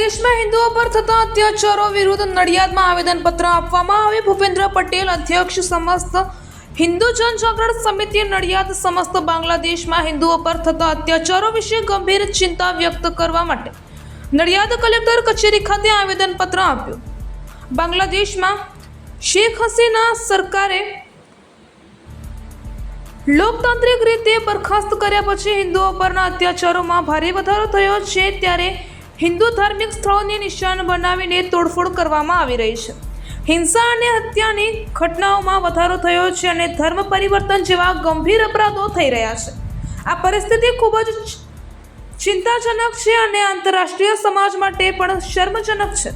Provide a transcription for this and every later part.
બાંગ્લાદેશમાં હિન્દુઓ પર થતા અત્યાચારો વિરુદ્ધ નડિયાદમાં આવેદનપત્ર આપવામાં આવ્યું. ભૂપેન્દ્ર પટેલ અધ્યક્ષ સમસ્ત હિન્દુ જનજાગરણ સમિતિ નડિયાદ સમસ્ત બાંગ્લાદેશમાં હિન્દુઓ પર થતા અત્યાચારો વિશે ગંભીર ચિંતા વ્યક્ત કરવા માટે નડિયાદ કલેક્ટર કચેરી ખાતે આવેદનપત્ર આપ્યું. બાંગ્લાદેશમાં શેખ હસીના સરકારે લોકતાંત્રિક રીતે બરખાસ્ત કર્યા પછી હિન્દુઓ પરના અત્યાચારોમાં ભારે વધારો થયો છે. ત્યારે હિન્દુ ધાર્મિક સ્થળોને નિશાન બનાવીને તોડફોડ કરવામાં આવી રહી છે. હિંસા અને હત્યાની ઘટનાઓમાં વધારો થયો છે અને ધર્મ પરિવર્તન જેવા ગંભીર અપરાધો થઈ રહ્યા છે. આ પરિસ્થિતિ ખૂબ જ ચિંતાજનક છે અને આંતરરાષ્ટ્રીય સમાજ માટે પણ શર્મજનક છે.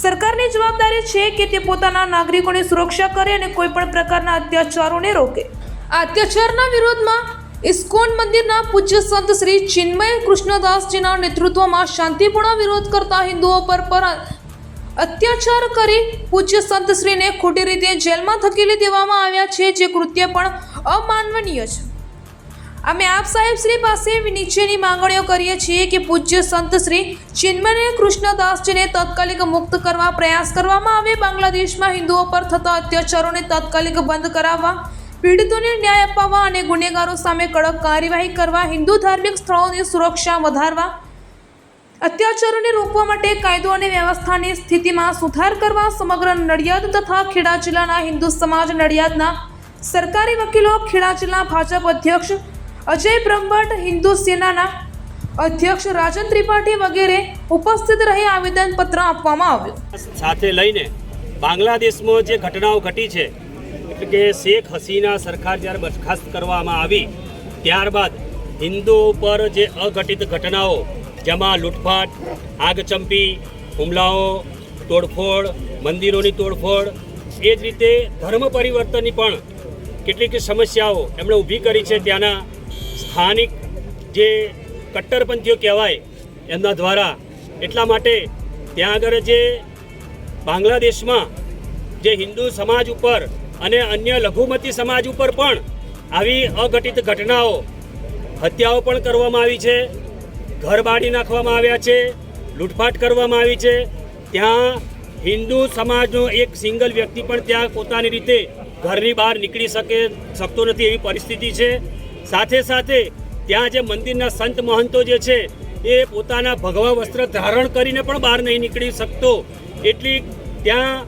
સરકારની જવાબદારી છે કે તે પોતાના નાગરિકોની સુરક્ષા કરે અને કોઈ પણ પ્રકારના અત્યાચારોને રોકે. આ અત્યાચારના વિરોધમાં ઇસ્કોન મંદિરના પૂજ્ય સંત શ્રી ચિન્મય કૃષ્ણદાસજીના નેતૃત્વમાં શાંતિપૂર્ણ વિરોધ કરતા હિન્દુઓ પર અત્યાચાર કરી પૂજ્ય સંત શ્રીને ખોટી રીતે જેલમાં ધકેલી દેવામાં આવ્યા છે, જે કૃત્ય પણ અમાનવનીય છે. અમે આપ સાહેબ શ્રી પાસે નીચેની માંગણીઓ કરીએ છીએ કે પૂજ્ય સંત શ્રી ચિન્મય કૃષ્ણદાસજીને તાત્કાલિક મુક્ત કરવા પ્રયાસ કરવામાં આવે. બાંગ્લાદેશમાં હિન્દુઓ પર થતા અત્યાચારોને તાત્કાલિક બંધ કરાવવા, પીડિતોને ન્યાય અપાવવા અને ગુનેગારો સામે કડક કાર્યવાહી કરવા, હિન્દુ ધાર્મિક સ્થળોની સુરક્ષા વધારવા, અત્યાચારોને રોકવા માટે કાયદો અને વ્યવસ્થાની સ્થિતિમાં સુધાર કરવા, સમગ્ર નડિયાદ તથા ખેડા જિલ્લાના હિન્દુ સમાજ, નડિયાદના સરકારી વકીલો, ખેડા જિલ્લા ભાજપ અધ્યક્ષ અજય બ્રહ્મભટ્ટ, હિન્દુ સેનાના અધ્યક્ષ રાજન ત્રિપાઠી વગેરે ઉપસ્થિત રહી આવેદનપત્ર આપવામાં આવ્યું. સાથે લઈને બાંગ્લાદેશમાં જે ઘટનાઓ ઘટી છે, એટલે કે શેખ હસીના સરકાર જ્યારે બરખાસ્ત કરવામાં આવી ત્યારબાદ હિન્દુઓ પર જે અઘટિત ઘટનાઓ, જેમાં લૂંટફાટ, આગચંપી, હુમલાઓ, તોડફોડ, મંદિરોની તોડફોડ, એ જ રીતે ધર્મ પરિવર્તનની પણ કેટલીક સમસ્યાઓ એમણે ઊભી કરી છે. ત્યાંના સ્થાનિક જે કટ્ટરપંથીઓ કહેવાય એમના દ્વારા. એટલા માટે ત્યાં આગળ જે બાંગ્લાદેશમાં જે હિન્દુ સમાજ ઉપર અને અન્ય લઘુમતી સમાજ ઉપર પણ આવી અઘટિત ઘટનાઓ, હત્યાઓ પણ કરવામાં આવી છે, ઘર બાળી નાખવામાં આવ્યા છે, લૂંટફાટ કરવામાં આવી છે. ત્યાં હિન્દુ સમાજનો એક સિંગલ વ્યક્તિ પણ ત્યાં પોતાની રીતે ઘરની બહાર નીકળી શકતો નથી, એવી પરિસ્થિતિ છે. સાથે સાથે ત્યાં જે મંદિરના સંત મહંતો જે છે એ પોતાના ભગવા વસ્ત્ર ધારણ કરીને પણ બહાર નહીં નીકળી શકતો, એટલી ત્યાં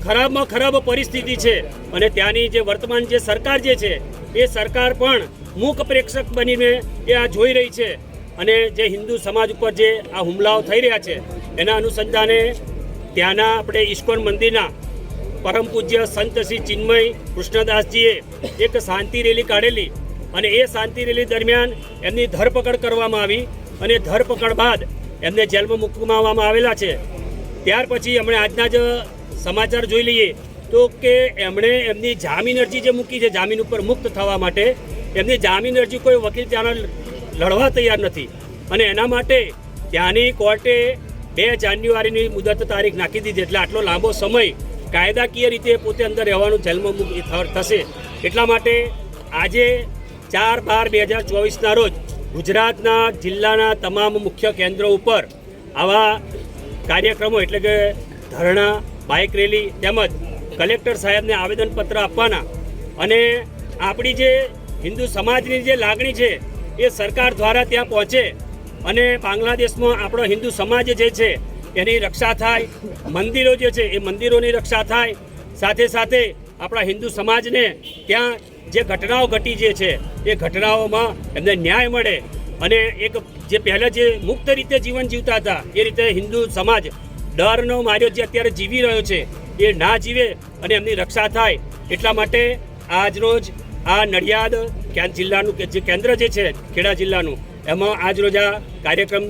ખરાબમાં ખરાબ પરિસ્થિતિ છે. અને ત્યાંની જે વર્તમાન જે સરકાર જે છે એ સરકાર પણ મૂક પ્રેક્ષક બનીને એ આ જોઈ રહી છે. અને જે હિન્દુ સમાજ ઉપર જે આ હુમલાઓ થઈ રહ્યા છે એના અનુસંધાને ત્યાંના આપણે ઇસ્કોન મંદિરના પરમ પૂજ્ય સંત શ્રી ચિન્મય કૃષ્ણદાસજીએ એક શાંતિ રેલી કાઢેલી અને એ શાંતિ રેલી દરમિયાન એમની ધરપકડ કરવામાં આવી અને ધરપકડ બાદ એમને જેલમાં મૂકવામાં આવેલા છે. ત્યાર પછી એમણે આજના જ સમાચાર જોઈ લઈએ તો કે એમણે એમની જામીન અરજી જે મૂકી છે, જામીન ઉપર મુક્ત થવા માટે એમની જામીન અરજી કોઈ વકીલ ત્યાંના લડવા તૈયાર નથી. અને એના માટે ત્યાંની કોર્ટે 2 જાન્યુઆરીની મુદત તારીખ નાખી દીધી. એટલે આટલો લાંબો સમય કાયદાકીય રીતે પોતે અંદર રહેવાનું જેલમાં થશે. એટલા માટે આજે 4/12/2024ના રોજ ગુજરાતના જિલ્લાના તમામ મુખ્ય કેન્દ્રો ઉપર આવા કાર્યક્રમો, એટલે કે ધરણા, બાઇક રેલી તેમજ કલેક્ટર સાહેબને આવેદનપત્ર આપવાના અને આપણી જે હિન્દુ સમાજની જે લાગણી છે એ સરકાર દ્વારા ત્યાં પહોંચે અને બાંગ્લાદેશમાં આપણો હિન્દુ સમાજ જે છે એની રક્ષા થાય, મંદિરો જે છે એ મંદિરોની રક્ષા થાય. સાથે સાથે આપણા હિન્દુ સમાજને ત્યાં જે ઘટનાઓ ઘટી જે છે એ ઘટનાઓમાં એમને ન્યાય મળે અને એક જે પહેલાં જે મુક્ત રીતે જીવન જીવતા હતા એ રીતે હિન્દુ સમાજ ડરનો માર્યો જે અત્યારે જીવી રહ્યો છે એ ના જીવે અને એમની રક્ષા થાય. એટલા માટે આજરોજ આ નડિયાદ જિલ્લાનું જે કેન્દ્ર જે છે ખેડા જિલ્લાનું, એમાં આજરોજ આ કાર્યક્રમ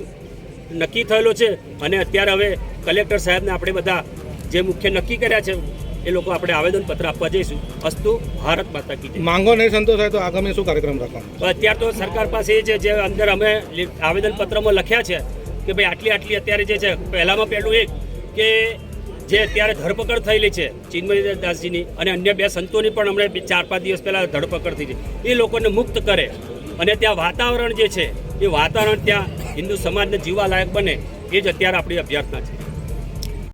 નક્કી થયેલો છે. અને અત્યારે હવે કલેક્ટર સાહેબને આપણે બધા જે મુખ્ય નક્કી કર્યા છે એ લોકો આપણે આવેદનપત્ર આપવા જઈશું. અસ્તુ ભારત માતા કી જય. માંગો નહીં સંતોષાય તો આગામી શું કાર્યક્રમ રાખવાનો? અત્યારે તો સરકાર પાસે એ છે જે અંદર અમે આવેદનપત્રમાં લખ્યા છે કે ભાઈ આટલી અત્યારે જે છે, પહેલું એક કે જે અત્યારે ધરપકડ થયેલી છે ચિન્મય દાસજીની અને અન્ય 2 સંતોની પણ હમણાં 4-5 દિવસ પહેલાં ધરપકડ થઈ છે, એ લોકોને મુક્ત કરે અને ત્યાં વાતાવરણ જે છે એ વાતાવરણ ત્યાં હિન્દુ સમાજને જીવવા લાયક બને એ જ અત્યારે આપણી અભ્યર્થના છે.